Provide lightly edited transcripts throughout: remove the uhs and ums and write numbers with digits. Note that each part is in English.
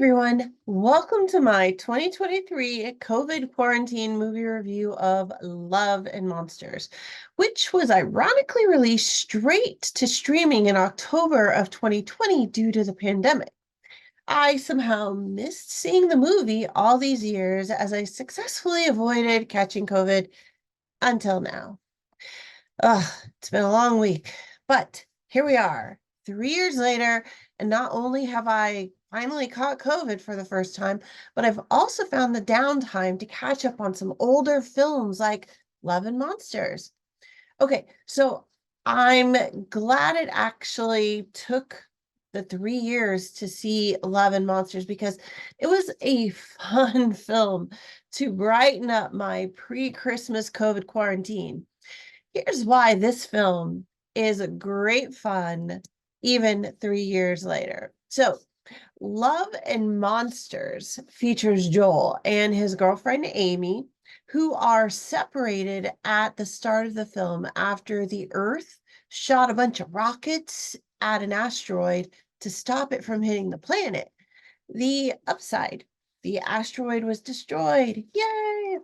everyone, welcome to my 2023 COVID quarantine movie review of Love and Monsters, which was ironically released straight to streaming in October of 2020 due to the pandemic. I somehow missed seeing the movie all these years as I successfully avoided catching COVID until now. Ugh, it's been a long week, but here we are, 3 years later, and not only have I finally caught COVID for the first time, but I've also found the downtime to catch up on some older films like Love and Monsters. Okay, so I'm glad it actually took the 3 years to see Love and Monsters because it was a fun film to brighten up my pre-Christmas COVID quarantine. Here's why this film is great fun even 3 years later. So, Love and Monsters features Joel and his girlfriend Aimee, who are separated at the start of the film after the Earth shot a bunch of rockets at an asteroid to stop it from hitting the planet. The upside, the asteroid was destroyed. Yay!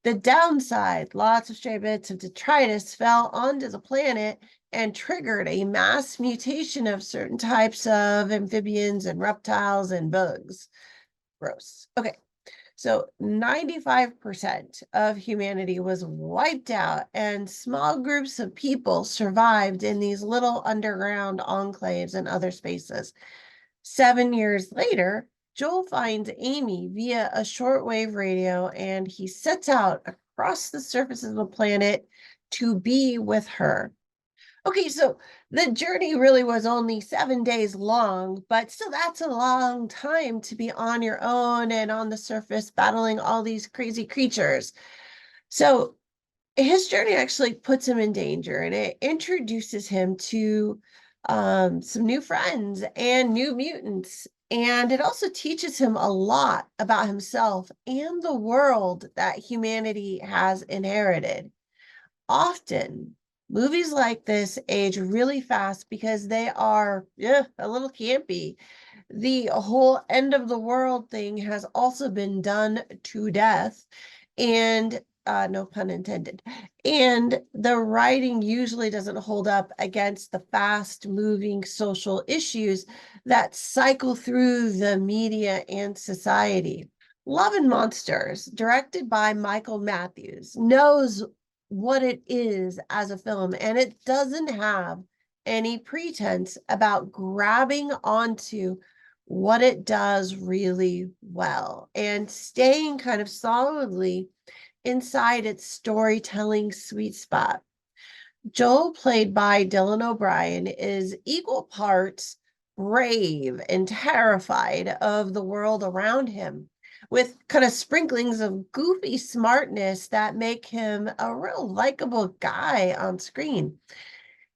The downside, lots of stray bits of detritus fell onto the planet and triggered a mass mutation of certain types of amphibians and reptiles and bugs. Gross. Okay, so 95% of humanity was wiped out, and small groups of people survived in these little underground enclaves and other spaces. 7 years later, Joel finds Aimee via a shortwave radio and he sets out across the surface of the planet to be with her. Okay, so the journey really was only 7 days long, but still, that's a long time to be on your own and on the surface battling all these crazy creatures. So his journey actually puts him in danger and it introduces him to some new friends and new mutants. And it also teaches him a lot about himself and the world that humanity has inherited. Often, movies like this age really fast because they are a little campy. The whole end of the world thing has also been done to death, and no pun intended. And the writing usually doesn't hold up against the fast moving social issues that cycle through the media and society. Love and Monsters, directed by Michael Matthews, knows what it is as a film, and it doesn't have any pretense about grabbing onto what it does really well and staying kind of solidly inside its storytelling sweet spot. Joel, played by Dylan O'Brien, is equal parts brave and terrified of the world around him, with kind of sprinklings of goofy smartness that make him a real likable guy on screen.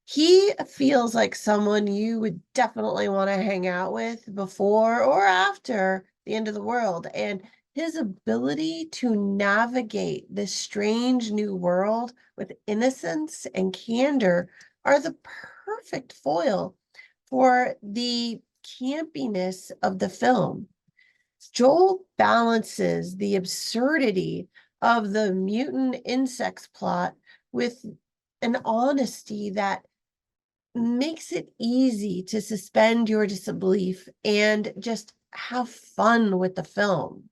He feels like someone you would definitely want to hang out with before or after the end of the world. And his ability to navigate this strange new world with innocence and candor are the perfect foil for the campiness of the film. Joel balances the absurdity of the mutant insects plot with an honesty that makes it easy to suspend your disbelief and just have fun with the film.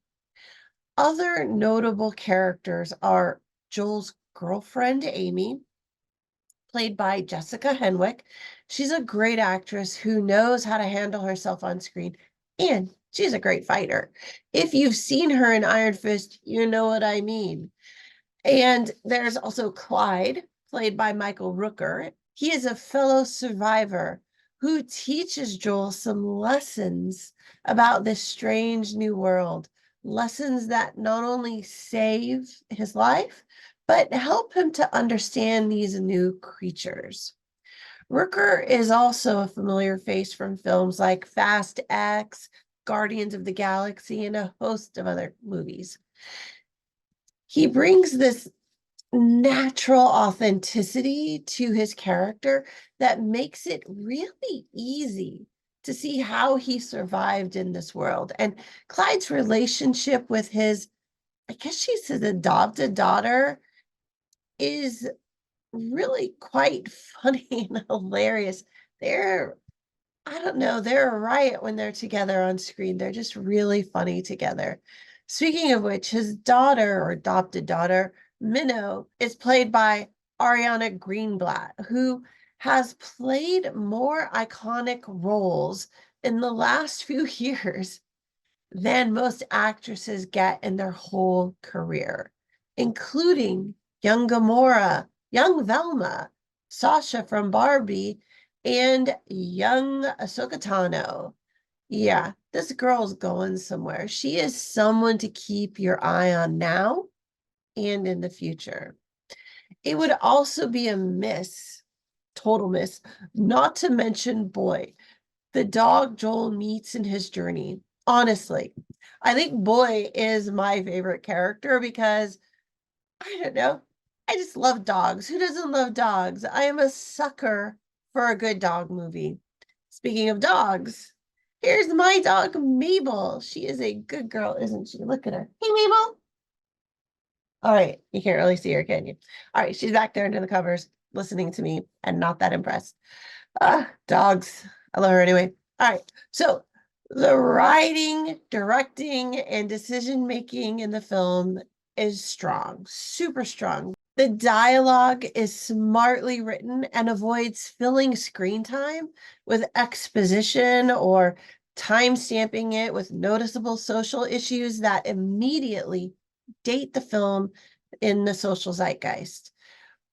Other notable characters are Joel's girlfriend, Aimee, played by Jessica Henwick. She's a great actress who knows how to handle herself on screen, and she's a great fighter. If you've seen her in Iron Fist, you know what I mean. And there's also Clyde, played by Michael Rooker. He is a fellow survivor who teaches Joel some lessons about this strange new world, lessons that not only save his life, but help him to understand these new creatures. Rooker is also a familiar face from films like Fast X, Guardians of the Galaxy, and a host of other movies. He brings this natural authenticity to his character that makes it really easy to see how he survived in this world. And Clyde's relationship with his, I guess she's his adopted daughter, is really quite funny and hilarious. They're, I don't know, they're a riot when they're together on screen. They're just really funny together. Speaking of which, his daughter, or adopted daughter, Minnow, is played by Arianna Greenblatt, who has played more iconic roles in the last few years than most actresses get in their whole career, including young Gamora, young Velma, Sasha from Barbie, and young Ahsoka Tano. Yeah, this girl's going somewhere. She is someone to keep your eye on now and in the future. It would also be a miss, total miss, not to mention Boy, the dog Joel meets in his journey. Honestly, I think Boy is my favorite character because, I don't know, I just love dogs. Who doesn't love dogs? I am a sucker for a good dog movie. Speaking of dogs, here's my dog, Mabel. She is a good girl, isn't she? Look at her. Hey, Mabel. All right, you can't really see her, can you? All right, she's back there under the covers listening to me and not that impressed. Dogs. I love her anyway. All right, so the writing, directing, and decision making in the film is strong, super strong. The dialogue is smartly written and avoids filling screen time with exposition or time stamping it with noticeable social issues that immediately date the film in the social zeitgeist.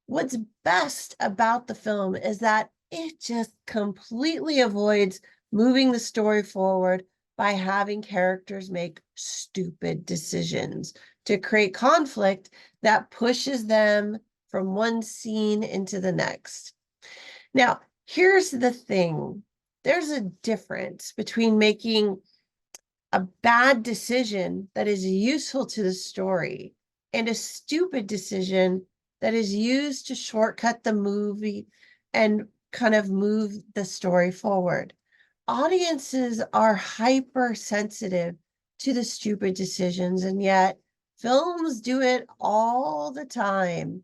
What's best about the film is that it just completely avoids moving the story forward by having characters make stupid decisions to create conflict that pushes them from one scene into the next. Now, here's the thing. There's a difference between making a bad decision that is useful to the story and a stupid decision that is used to shortcut the movie and kind of move the story forward. Audiences are hypersensitive to the stupid decisions, and yet films do it all the time.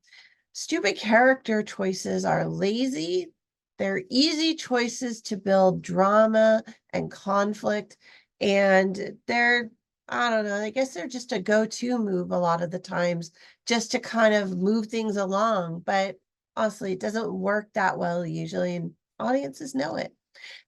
Stupid character choices are lazy. They're easy choices to build drama and conflict, and they're, I don't know, I guess they're just a go-to move a lot of the times just to kind of move things along. But honestly, it doesn't work that well usually, and audiences know it.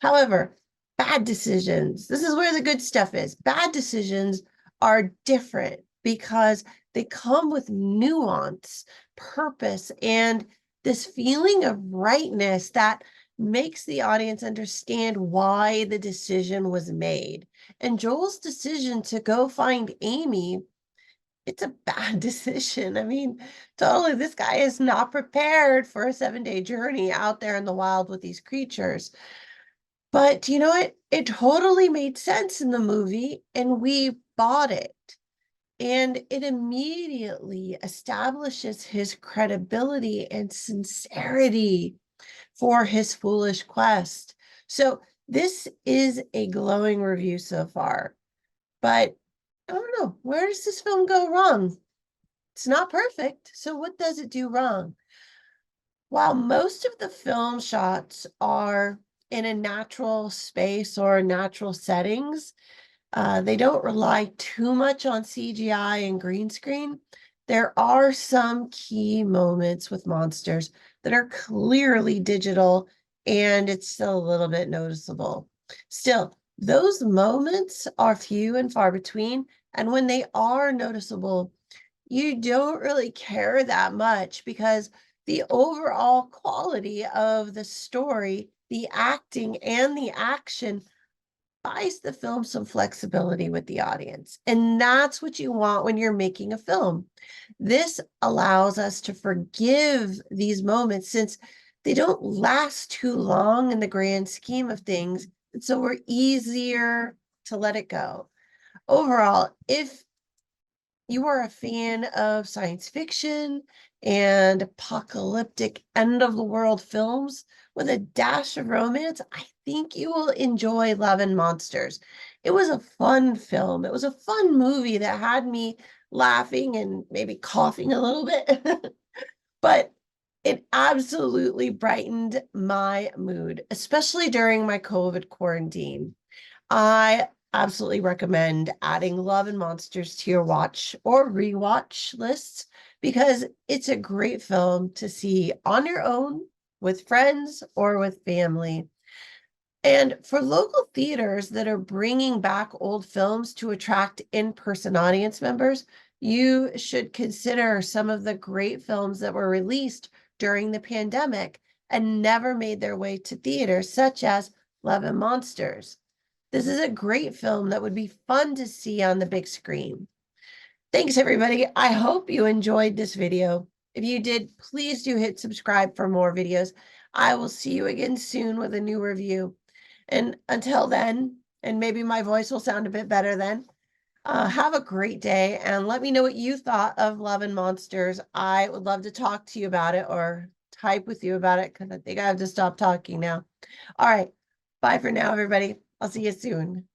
However, bad decisions, this is where the good stuff is. Bad decisions are different because they come with nuance, purpose, and this feeling of rightness that makes the audience understand why the decision was made. And Joel's decision to go find Aimee, it's a bad decision. I mean, totally, this guy is not prepared for a 7-day journey out there in the wild with these creatures. But you know what? It totally made sense in the movie, and we bought it. And it immediately establishes his credibility and sincerity for his foolish quest. So this is a glowing review so far. But I don't know, where does this film go wrong? It's not perfect, so what does it do wrong? While most of the film shots are in a natural space or natural settings, they don't rely too much on CGI and green screen. There are some key moments with monsters that are clearly digital, and it's still a little bit noticeable. Still, those moments are few and far between, and when they are noticeable, you don't really care that much because the overall quality of the story, the acting, and the action buys the film some flexibility with the audience. And that's what you want when you're making a film. This allows us to forgive these moments since they don't last too long in the grand scheme of things. And so we're easier to let it go. Overall, if you are a fan of science fiction and apocalyptic end of the world films with a dash of romance, I think you will enjoy Love and Monsters. It was a fun film. It was a fun movie that had me laughing and maybe coughing a little bit, but it absolutely brightened my mood, especially during my COVID quarantine. I absolutely recommend adding Love and Monsters to your watch or rewatch lists because it's a great film to see on your own, with friends, or with family. And for local theaters that are bringing back old films to attract in-person audience members, you should consider some of the great films that were released during the pandemic and never made their way to theaters, such as Love and Monsters. This is a great film that would be fun to see on the big screen. Thanks, everybody. I hope you enjoyed this video. If you did, please do hit subscribe for more videos. I will see you again soon with a new review. And until then, and maybe my voice will sound a bit better then, have a great day and let me know what you thought of Love and Monsters. I would love to talk to you about it or type with you about it because I think I have to stop talking now. All right. Bye for now, everybody. I'll see you soon.